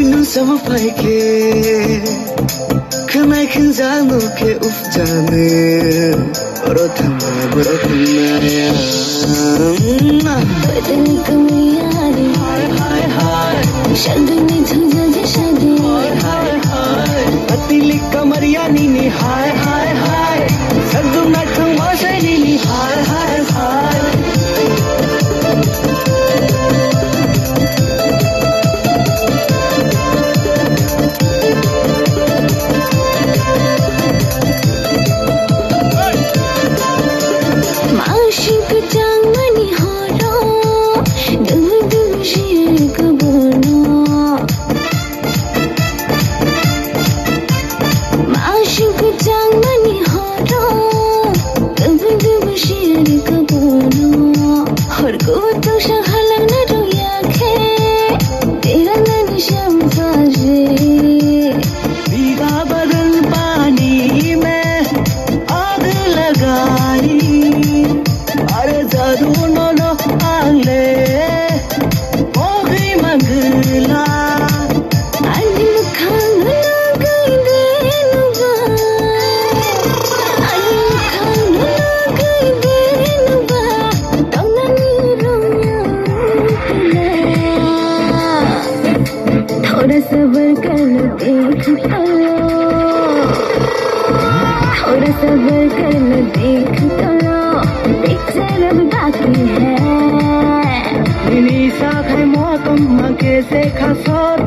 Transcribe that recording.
sama paike Kenai kenzamu ke ufjane Borothama ya बदन कमी यारी शादी में झुझा जे शादी पतिली कमरिया नीनी हाय हाय हाय सद्दू नाठू मासे नीनी हाय हाय हाय थोड़ा सबर कर लो देख लो थोड़ा सबर कर लो देख लो देख जरा बाकी है निनी साखे मौतम मके से खसोर